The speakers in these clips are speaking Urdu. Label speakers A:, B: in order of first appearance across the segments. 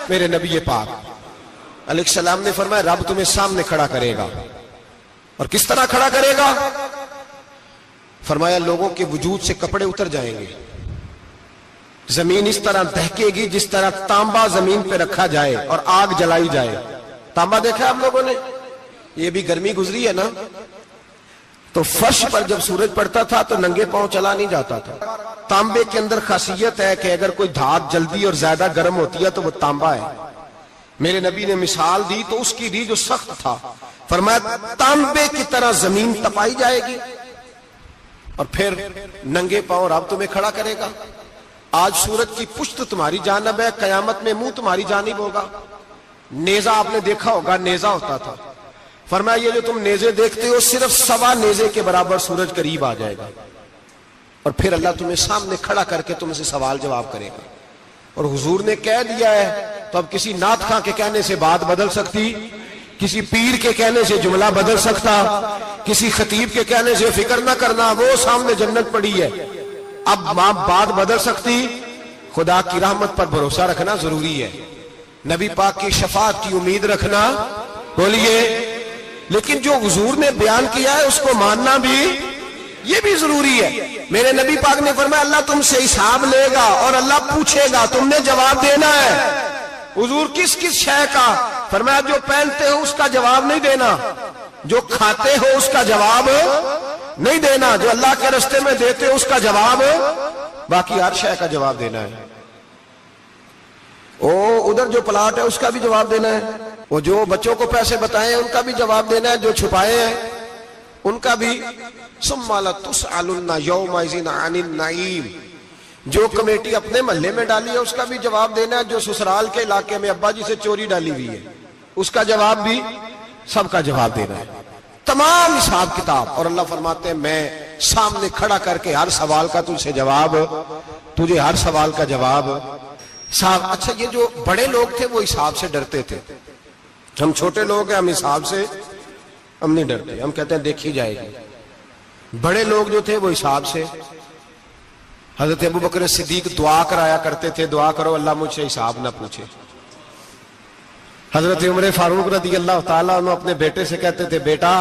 A: میرے نبی پاک علیہ السلام نے فرمایا رب تمہیں سامنے کھڑا کرے گا. اور کس طرح کھڑا کرے گا؟ فرمایا لوگوں کے وجود سے کپڑے اتر جائیں گے, زمین اس طرح دہکے گی جس طرح تانبا زمین پہ رکھا جائے اور آگ جلائی جائے. تانبا دیکھا آپ لوگوں نے؟ یہ بھی گرمی گزری ہے نا, تو فرش پر جب سورج پڑتا تھا تو ننگے پاؤں چلا نہیں جاتا تھا. تانبے کے اندر خاصیت ہے کہ اگر کوئی دھات جلدی اور زیادہ گرم ہوتی ہے تو وہ تانبا ہے. میرے نبی نے مثال دی تو اس کی دی جو سخت تھا, فرمایا تانبے کی طرح زمین تپائی جائے گی اور پھر ننگے پاؤں رب تمہیں کھڑا کرے گا. آج سورج کی پشت تمہاری جانب ہے, قیامت میں منہ تمہاری جانب ہوگا. نیزہ آپ نے دیکھا ہوگا, نیزہ ہوتا تھا. فرمایا یہ جو تم نیزے دیکھتے ہو صرف 1.25 نیزے کے برابر سورج قریب آ جائے گا اور پھر اللہ تمہیں سامنے کھڑا کر کے تم سے سوال جواب کرے گا. اور حضور نے کہہ دیا ہے تو اب کسی نعت خواں کے کہنے سے بات بدل سکتی, کسی پیر کے کہنے سے جملہ بدل سکتا, کسی خطیب کے کہنے سے فکر نہ کرنا وہ سامنے جنت پڑی ہے, اب بات بدل سکتی؟ خدا کی رحمت پر بھروسہ رکھنا ضروری ہے, نبی پاک کی شفاعت کی امید رکھنا. بولیے. لیکن جو حضور نے بیان کیا ہے اس کو ماننا بھی یہ بھی ضروری ہے. میرے نبی پاک نے فرمایا اللہ تم سے حساب لے گا اور اللہ پوچھے گا, تم نے جواب دینا ہے. حضور کس کس شے کا؟ فرمایا جو پہنتے ہو اس کا جواب نہیں دینا, جو کھاتے ہو اس کا جواب نہیں دینا, جو اللہ کے راستے میں دیتے ہو اس کا جواب, باقی ہر شے کا جواب دینا ہے. ادھر جو پلاٹ ہے اس کا بھی جواب دینا ہے, وہ جو بچوں کو پیسے بتائے ان کا بھی جواب دینا ہے, جو چھپائے ہیں ان کا بھی. ثم لتسألن یومئذ عن النعیم, جو کمیٹی اپنے محلے میں ڈالی ہے اس کا بھی جواب دینا ہے, جو سسرال کے علاقے میں ابا جی سے چوری ڈالی ہوئی ہے اس کا جواب بھی, سب کا جواب دینا ہے, تمام حساب کتاب. اور اللہ فرماتے ہیں میں سامنے کھڑا کر کے ہر سوال کا تجھ سے جواب, تجھے ہر سوال کا جواب. صاحب اچھا یہ جو بڑے لوگ تھے وہ حساب سے ڈرتے تھے, ہم چھوٹے لوگ ہیں ہم حساب سے ہم نہیں ڈرتے, ہم کہتے ہیں دیکھی جائے گی. بڑے لوگ جو تھے وہ حساب سے. حضرت ابو بکر صدیق دعا کرایا کرتے تھے, دعا کرو اللہ مجھ سے حساب نہ پوچھے. حضرت عمر فاروق رضی اللہ تعالیٰ عنہ اپنے بیٹے سے کہتے تھے بیٹا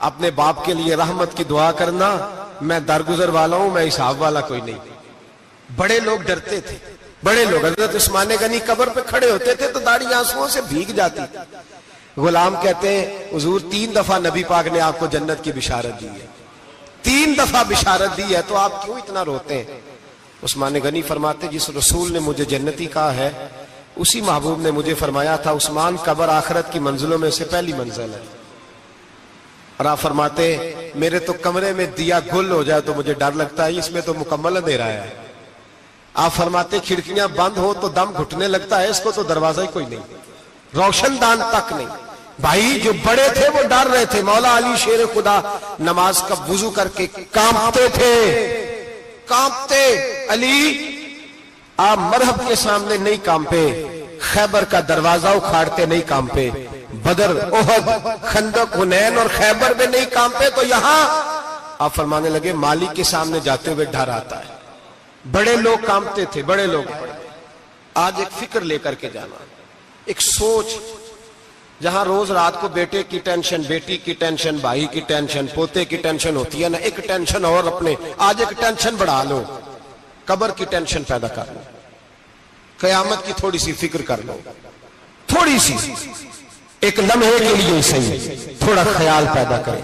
A: اپنے باپ کے لیے رحمت کی دعا کرنا, میں درگزر والا ہوں, میں حساب والا کوئی نہیں. بڑے لوگ ڈرتے تھے, بڑے لوگ. حضرت عثمان غنی قبر پہ کھڑے ہوتے تھے تو داڑھی آنسوؤں سے بھیگ جاتی. غلام کہتے ہیں حضور 3 دفعہ نبی پاک نے آپ کو جنت کی بشارت دی ہے, 3 دفعہ بشارت دی ہے, تو آپ کیوں اتنا روتے ہیں؟ عثمان غنی فرماتے جس رسول نے مجھے جنتی کہا ہے اسی محبوب نے مجھے فرمایا تھا عثمان قبر آخرت کی منزلوں میں سے پہلی منزل ہے. اور آپ فرماتے میرے تو کمرے میں دیا گل ہو جائے تو مجھے ڈر لگتا ہے, اس میں تو مکمل اندھیرا ہے. آپ فرماتے کھڑکیاں بند ہو تو دم گھٹنے لگتا ہے, اس کو تو دروازہ ہی کوئی نہیں, روشن دان تک نہیں. بھائی جو بڑے تھے وہ ڈر رہے تھے. مولا علی شیر خدا نماز کا وضو کر کے کانپتے تھے, کانپتے. علی آپ مرحب کے سامنے نہیں کانپے, خیبر کا دروازہ اکھاڑتے نہیں کانپے, بدر احد خندق حنین اور خیبر میں نہیں کانپے, تو یہاں آپ فرمانے لگے مالک کے سامنے جاتے ہوئے ڈر آتا ہے. بڑے لوگ کانپتے تھے, بڑے لوگ. آج ایک فکر لے کر کے جانا, ایک سوچ, جہاں روز رات کو بیٹے کی ٹینشن, بیٹی کی ٹینشن, بھائی کی ٹینشن, پوتے کی ٹینشن ہوتی ہے نا, ایک ٹینشن اور اپنے آج ایک ٹینشن بڑھا لو, قبر کی ٹینشن پیدا کر لو, قیامت کی تھوڑی سی فکر کر لو, تھوڑی سی, ایک لمحے کے لیے صحیح تھوڑا خیال پیدا کرے.